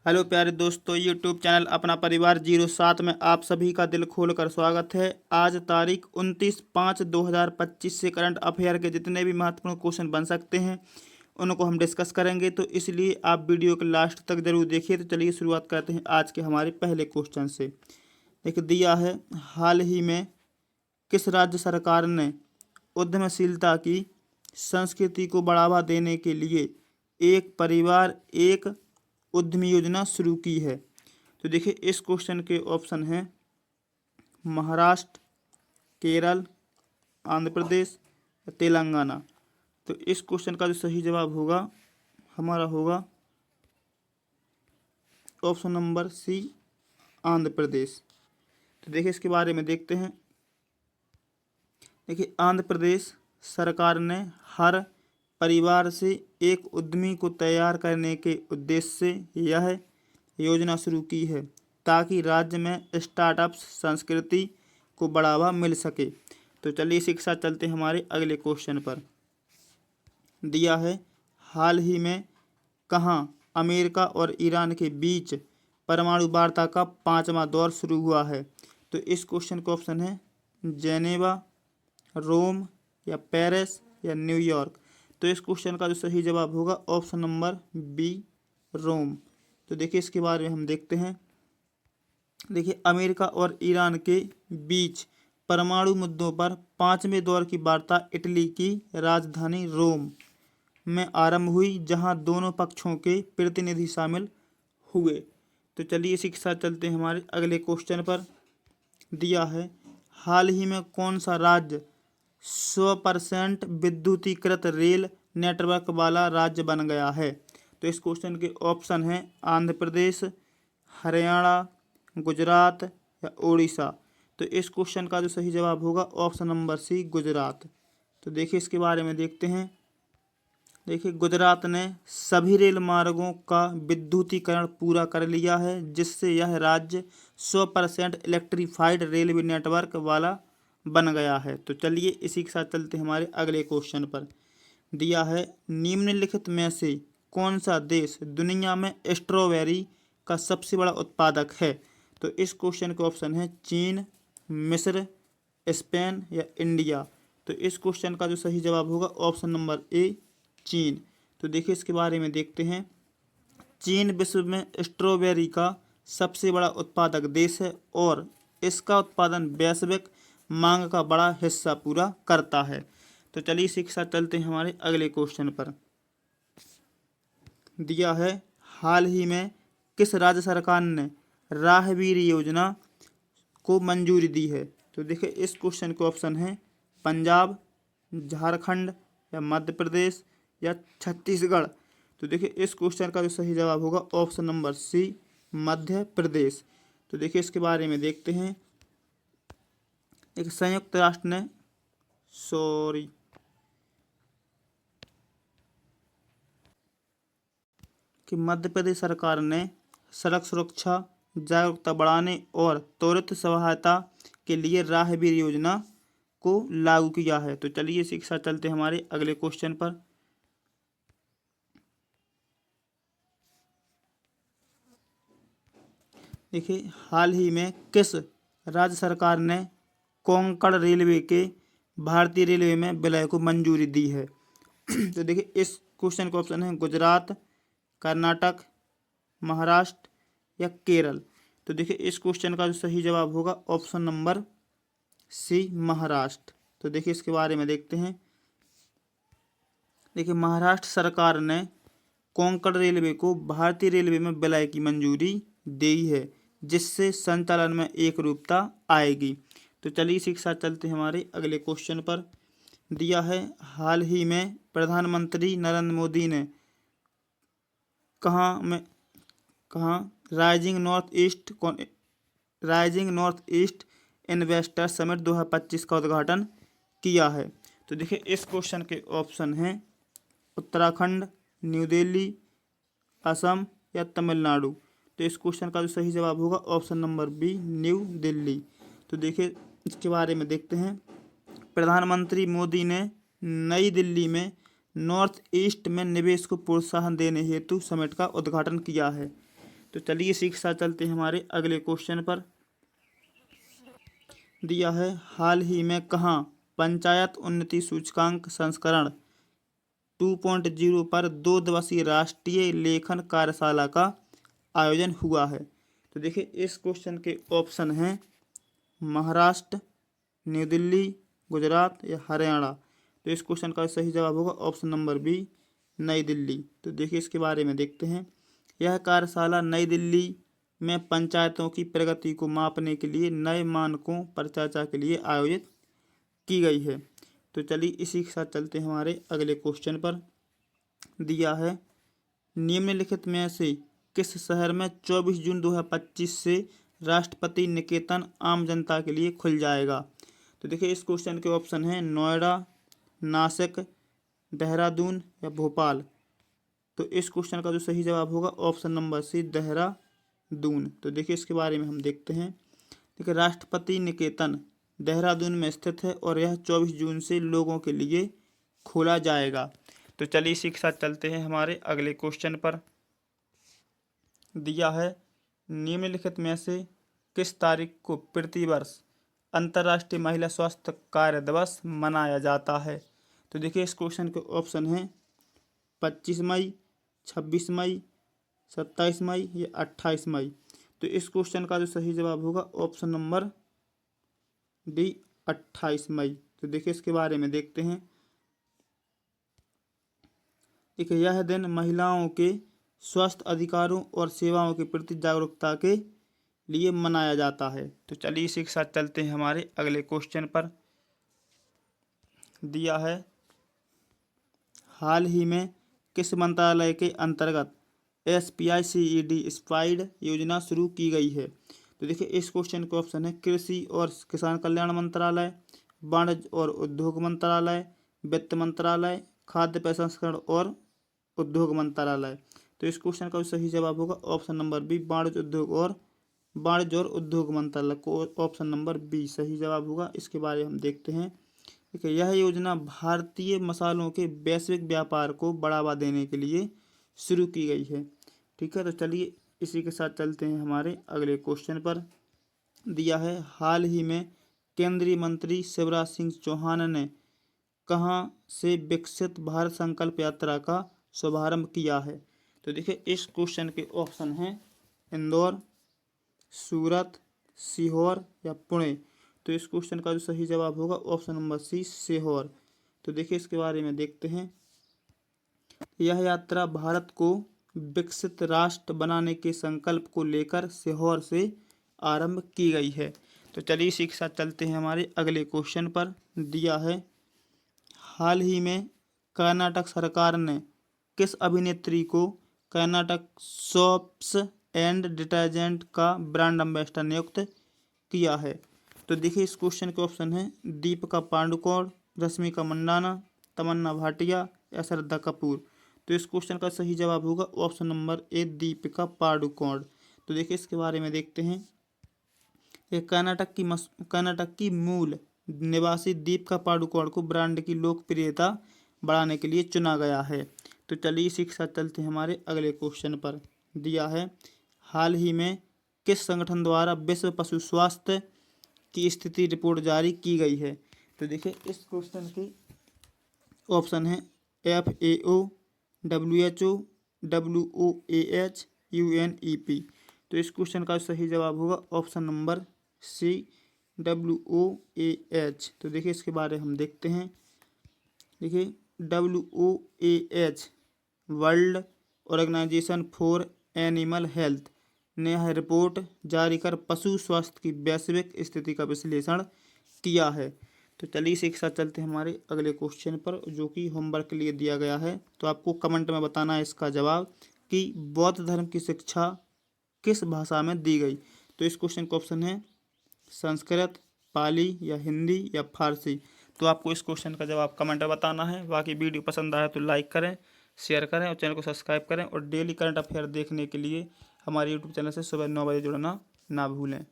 Hello प्यारे दोस्तों, YouTube channel अपना परिवार 07 में आप सभी का दिल खोल कर स्वागत है। आज तारीख 29/5/2025 से करंट अफेयर के जितने भी महत्वपूर्ण क्वेश्चन बन सकते हैं उनको हम डिस्कस करेंगे, तो इसलिए आप वीडियो के लास्ट तक जरूर देखिए। तो चलिए शुरुआत करते हैं आज के हमारे पहले क्वेश्चन से। एक दिया है, हाल ही में किस राज्य सरकार ने उद्यमशीलता की संस्कृति को बढ़ावा देने के लिए एक परिवार एक उद्यमी योजना शुरू की है? तो देखिए इस क्वेश्चन के ऑप्शन हैं महाराष्ट्र, केरल, आंध्र प्रदेश, तेलंगाना। तो इस क्वेश्चन का जो सही जवाब होगा हमारा होगा option number C, Andhra Pradesh. तो देखिए इसके बारे में देखते हैं। देखिए आंध्र प्रदेश सरकार ने हर परिवार से एक उद्यमी को तैयार करने के उद्देश्य से यह योजना शुरू की है ताकि राज्य में स्टार्टअप्स संस्कृति को बढ़ावा मिल सके। तो चलिए इसी के साथ चलते हैं हमारे अगले क्वेश्चन पर। दिया है, हाल ही में कहाँ अमेरिका और ईरान के बीच परमाणु वार्ता का 5वां दौर शुरू हुआ है? तो इस क्वेश्चन का ऑप्शन है जेनेवा, रोम या पेरिस या न्यूयॉर्क। तो इस क्वेश्चन का जो सही जवाब होगा ऑप्शन नंबर बी, रोम। तो देखिए इसके बारे में हम देखते हैं। देखिए अमेरिका और ईरान के बीच परमाणु मुद्दों पर 5वें दौर की वार्ता इटली की राजधानी रोम में आरंभ हुई, जहां दोनों पक्षों के प्रतिनिधि शामिल हुए। तो चलिए इसी के साथ चलते हैं हमारे अगले क्वेश्चन पर। दिया है, हाल ही में कौन सा राज्य 100% विद्युतीकृत रेल नेटवर्क वाला राज्य बन गया है? तो इस क्वेश्चन के ऑप्शन हैं आंध्र प्रदेश, हरियाणा, गुजरात या उड़ीसा। तो इस क्वेश्चन का जो सही जवाब होगा ऑप्शन नंबर सी, गुजरात। तो देखिए इसके बारे में देखते हैं। देखिए गुजरात ने सभी रेल मार्गों का विद्युतीकरण पूरा कर लिया है, जिससे यह राज्य 100% इलेक्ट्रीफाइड रेलवे नेटवर्क वाला बन गया है। तो चलिए इसी के साथ चलते हैं हमारे अगले क्वेश्चन पर। दिया है, निम्नलिखित में से कौन सा देश दुनिया में स्ट्रॉबेरी का सबसे बड़ा उत्पादक है? तो इस क्वेश्चन के ऑप्शन है चीन, मिस्र, स्पेन या इंडिया। तो इस क्वेश्चन का जो सही जवाब होगा ऑप्शन नंबर ए, चीन। तो देखिए इसके बारे में देखते हैं। चीन विश्व में स्ट्रॉबेरी का सबसे बड़ा उत्पादक देश है और इसका उत्पादन वैश्विक मांग का बड़ा हिस्सा पूरा करता है। तो चलिए इसी के साथ चलते हैं हमारे अगले क्वेश्चन पर। दिया है, हाल ही में किस राज्य सरकार ने राहगीर योजना को मंजूरी दी है? तो देखिए इस क्वेश्चन के ऑप्शन हैं पंजाब, झारखंड या मध्य प्रदेश या छत्तीसगढ़। तो देखिए इस क्वेश्चन का जो सही जवाब होगा option number C, Madhya Pradesh. तो देखिए इसके बारे में देखते हैं। एक संयुक्त राष्ट्र ने कि मध्य प्रदेश सरकार ने सड़क सुरक्षा जागरूकता बढ़ाने और त्वरित सहायता के लिए राहगीर योजना को लागू किया है। तो चलिए इसी के साथ चलते हैं हमारे अगले क्वेश्चन पर। देखिए हाल ही में किस राज्य सरकार ने कोंकण रेलवे के भारतीय रेलवे में विलय को मंजूरी दी है? तो देखिए इस क्वेश्चन का ऑप्शन है गुजरात, कर्नाटक, महाराष्ट्र या केरल। तो देखिए इस क्वेश्चन का जो सही जवाब होगा ऑप्शन नंबर सी, महाराष्ट्र। तो देखिए इसके बारे में देखते हैं। देखिए महाराष्ट्र सरकार ने कोंकण रेलवे को भारतीय रेलवे में विलय की मंजूरी दी है, जिससे संचालन में एक रूपता आएगी। तो चलिए इसी के साथ चलते हैं हमारे अगले क्वेश्चन पर। दिया है, हाल ही में प्रधानमंत्री नरेंद्र मोदी ने कहाँ rising north east investor summit 2025 का उद्घाटन किया है? तो देखिए इस क्वेश्चन के ऑप्शन हैं उत्तराखंड, न्यू दिल्ली, असम या तमिलनाडु। तो इस क्वेश्चन का जो सही जवाब होगा option number B, New Delhi. तो देखिए इसके बारे में देखते हैं। प्रधानमंत्री मोदी ने नई दिल्ली में नॉर्थ ईस्ट में निवेश को प्रोत्साहन देने हेतु समिट का उद्घाटन किया है। तो चलिए इसी के साथ चलते हैं हमारे अगले क्वेश्चन पर। दिया है, हाल ही में कहाँ पंचायत उन्नति सूचकांक संस्करण 2.0 पर 2 दिवसीय राष्ट्रीय लेखन कार्यशाला का आयोजन हुआ है। तो देखिए इस क्वेश्चन के ऑप्शन हैं महाराष्ट्र, न्यू दिल्ली, गुजरात या हरियाणा। तो इस क्वेश्चन का सही जवाब होगा ऑप्शन नंबर बी, नई दिल्ली। तो देखिए इसके बारे में देखते हैं। यह कार्यशाला नई दिल्ली में पंचायतों की प्रगति को मापने के लिए नए मानकों पर चर्चा के लिए आयोजित की गई है। तो चलिए इसी के साथ चलते हैं हमारे अगले क्वेश्चन पर। दिया है, निम्नलिखित में से किस शहर में 24 जून 2025 से राष्ट्रपति निकेतन आम जनता के लिए खुल जाएगा। तो देखिए इस क्वेश्चन के ऑप्शन हैं नोएडा, नासिक, देहरादून या भोपाल। तो इस क्वेश्चन का जो सही जवाब होगा ऑप्शन नंबर सी, देहरादून। तो देखिए इसके बारे में हम देखते हैं। देखिए राष्ट्रपति निकेतन देहरादून में स्थित है और यह 24 जून से लोगों के लिए खोला जाएगा। तो चलिए इसी के साथ चलते हैं हमारे अगले क्वेश्चन पर। दिया है, निम्नलिखित में से किस तारीख को प्रतिवर्ष अंतर्राष्ट्रीय महिला स्वास्थ्य कार्य दिवस मनाया जाता है। तो देखिए इस क्वेश्चन के ऑप्शन हैं 25 मई, 26 मई, 27 मई या 28 मई। तो इस क्वेश्चन का जो सही जवाब होगा ऑप्शन नंबर डी, 28 मई। तो देखिए इसके बारे में देखते हैं। देखिए यह दिन महिलाओं के स्वास्थ्य अधिकारों और सेवाओं के प्रति जागरूकता के लिए मनाया जाता है। तो चलिए इसी के साथ चलते हैं हमारे अगले क्वेश्चन पर। दिया है, हाल ही में किस मंत्रालय के अंतर्गत SPICED स्पाइड योजना शुरू की गई है। तो देखिए इस क्वेश्चन के ऑप्शन है कृषि और किसान कल्याण मंत्रालय, वाणिज्य और उद्योग मंत्रालय, वित्त मंत्रालय, खाद्य प्रसंस्करण और उद्योग मंत्रालय। तो इस क्वेश्चन का सही जवाब होगा ऑप्शन नंबर बी, वाणिज्य और उद्योग मंत्रालय। को ऑप्शन नंबर बी सही जवाब होगा। इसके बारे में हम देखते हैं। देखिए यह योजना भारतीय मसालों के वैश्विक व्यापार को बढ़ावा देने के लिए शुरू की गई है। ठीक है, तो चलिए इसी के साथ चलते हैं हमारे अगले क्वेश्चन पर। दिया है, हाल ही में केंद्रीय मंत्री शिवराज सिंह चौहान ने कहाँ से विकसित भारत संकल्प यात्रा का शुभारंभ किया है। तो देखिए इस क्वेश्चन के ऑप्शन हैं इंदौर, सूरत, सीहोर या पुणे। तो इस क्वेश्चन का जो सही जवाब होगा ऑप्शन नंबर सी, सीहोर। तो देखिए इसके बारे में देखते हैं। यह यात्रा भारत को विकसित राष्ट्र बनाने के संकल्प को लेकर सीहोर से आरंभ की गई है। तो चलिए इसी के साथ चलते हैं हमारे अगले क्वेश्चन पर। दिया है, हाल ही में कर्नाटक सरकार ने किस अभिनेत्री को कर्नाटक सोप्स एंड डिटर्जेंट का ब्रांड एम्बेसडर नियुक्त किया है। तो देखिए इस क्वेश्चन के ऑप्शन हैं दीपिका पादुकोण, रश्मिका मंदाना, तमन्ना भाटिया या श्रद्धा कपूर। तो इस क्वेश्चन का सही जवाब होगा option number A, Deepika Padukone. तो देखिए इसके बारे में देखते हैं। ये कर्नाटक की मूल निवासी दीपिका पादुकोण को ब्रांड की लोकप्रियता बढ़ाने के लिए चुना गया है। तो चलिए इसी के साथ चलते हैं हमारे अगले क्वेश्चन पर। दिया है, हाल ही में किस संगठन द्वारा विश्व पशु स्वास्थ्य की स्थिति रिपोर्ट जारी की गई है। तो देखिए इस क्वेश्चन के ऑप्शन है FAO, WHO, WOAH, UNEP। तो इस क्वेश्चन का सही जवाब होगा ऑप्शन नंबर सी, WOAH। तो देखिए इसके बारे में हम देखते हैं। देखिए WOAH World Organisation for Animal Health ने यह रिपोर्ट जारी कर पशु स्वास्थ्य की वैश्विक स्थिति का विश्लेषण किया है। तो चलिए इसी के साथ चलते हैं हमारे अगले क्वेश्चन पर, जो कि होमवर्क के लिए दिया गया है। तो आपको कमेंट में बताना है इसका जवाब कि बौद्ध धर्म की शिक्षा किस भाषा में दी गई। तो इस क्वेश्चन का ऑप्शन है संस्कृत, पाली या हिंदी या फारसी। तो आपको इस क्वेश्चन का जवाब कमेंट में बताना है। बाकी वीडियो पसंद आया तो लाइक करें, शेयर करें और चैनल को सब्सक्राइब करें। और डेली करंट अफेयर देखने के लिए हमारे यूट्यूब चैनल से सुबह 9 बजे जुड़ना ना भूलें।